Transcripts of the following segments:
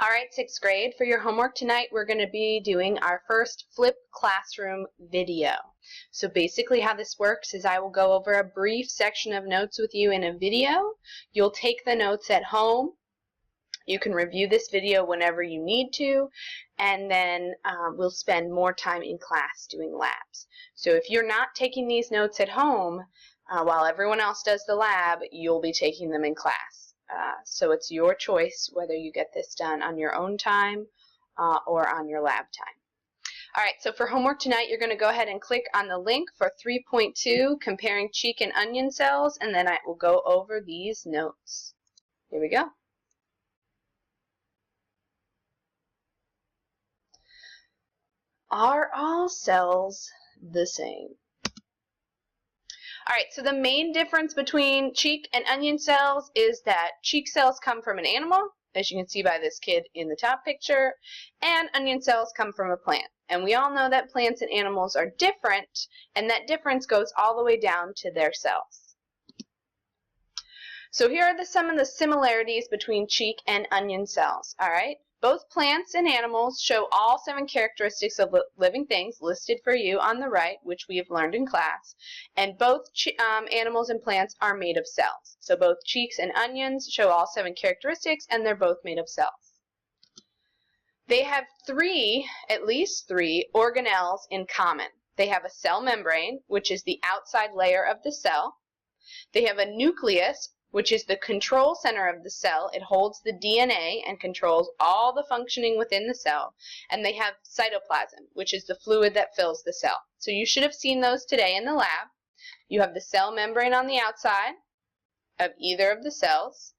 All right, 6th grade, for your homework tonight, we're going to be doing our first flipped classroom video. So basically how this works is I will go over a brief section of notes with you in a video. You'll take the notes at home. You can review this video whenever you need to, and then we'll spend more time in class doing labs. So if you're not taking these notes at home, while everyone else does the lab, you'll be taking them in class. So it's your choice whether you get this done on your own time or on your lab time. All right, so for homework tonight, you're going to go ahead and click on the link for 3.2, comparing cheek and onion cells, and then I will go over these notes. Here we go. Are all cells the same? All right, so the main difference between cheek and onion cells is that cheek cells come from an animal, as you can see by this kid in the top picture, and onion cells come from a plant. And we all know that plants and animals are different, and that difference goes all the way down to their cells. So here are some of the similarities between cheek and onion cells, all right? Both plants and animals show all 7 characteristics of living things listed for you on the right, which we have learned in class. And both animals and plants are made of cells. So both cheeks and onions show all 7 characteristics, and they're both made of cells. They have at least three organelles in common. They have a cell membrane, which is the outside layer of the cell. They have a nucleus, which is the control center of the cell. It holds the DNA and controls all the functioning within the cell. And they have cytoplasm, which is the fluid that fills the cell. So you should have seen those today in the lab. You have the cell membrane on the outside of either of the cells.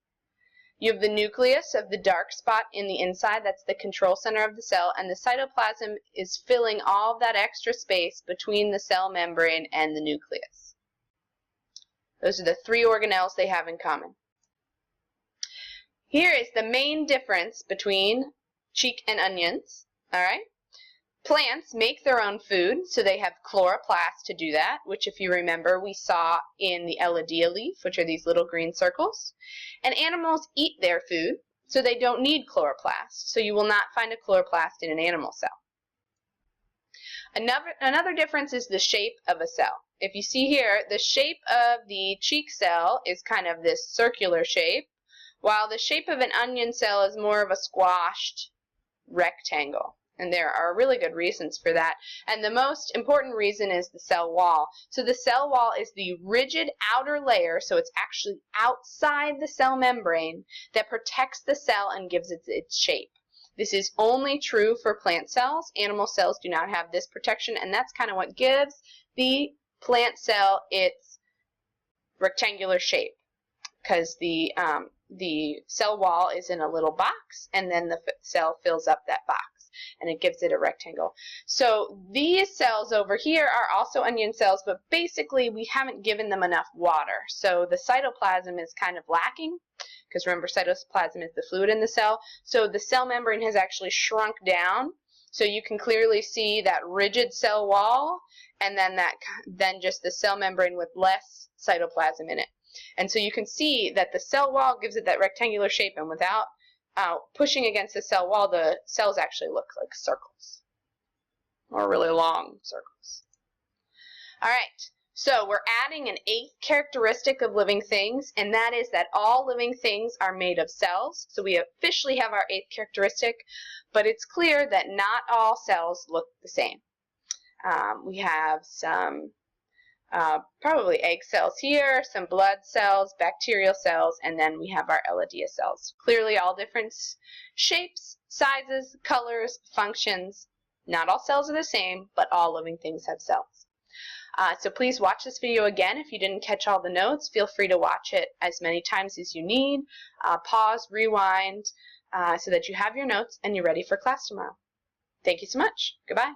You have the nucleus of the dark spot in the inside. That's the control center of the cell. And the cytoplasm is filling all of that extra space between the cell membrane and the nucleus. Those are the 3 organelles they have in common. Here is the main difference between cheek and onions. All right? Plants make their own food, so they have chloroplasts to do that, which if you remember we saw in the Eladia leaf, which are these little green circles. And animals eat their food, so they don't need chloroplasts. So you will not find a chloroplast in an animal cell. Another difference is the shape of a cell. If you see here, the shape of the cheek cell is kind of this circular shape, while the shape of an onion cell is more of a squashed rectangle. And there are really good reasons for that. And the most important reason is the cell wall. So the cell wall is the rigid outer layer, so it's actually outside the cell membrane, that protects the cell and gives it its shape. This is only true for plant cells. Animal cells do not have this protection, and that's kind of what gives the plant cell its rectangular shape, because the cell wall is in a little box, and then the cell fills up that box, and it gives it a rectangle. So these cells over here are also onion cells, but basically we haven't given them enough water. So the cytoplasm is kind of lacking, because remember, cytoplasm is the fluid in the cell. So the cell membrane has actually shrunk down. So you can clearly see that rigid cell wall, and then just the cell membrane with less cytoplasm in it. And so you can see that the cell wall gives it that rectangular shape, and without pushing against the cell wall, the cells actually look like circles, or really long circles. All right, so we're adding an 8th characteristic of living things, and that is that all living things are made of cells. So we officially have our 8th characteristic, but it's clear that not all cells look the same. We have some probably egg cells here, some blood cells, bacterial cells, and then we have our Eladia cells. Clearly all different shapes, sizes, colors, functions. Not all cells are the same, but all living things have cells. So please watch this video again. If you didn't catch all the notes, feel free to watch it as many times as you need. Pause, rewind, so that you have your notes and you're ready for class tomorrow. Thank you so much. Goodbye.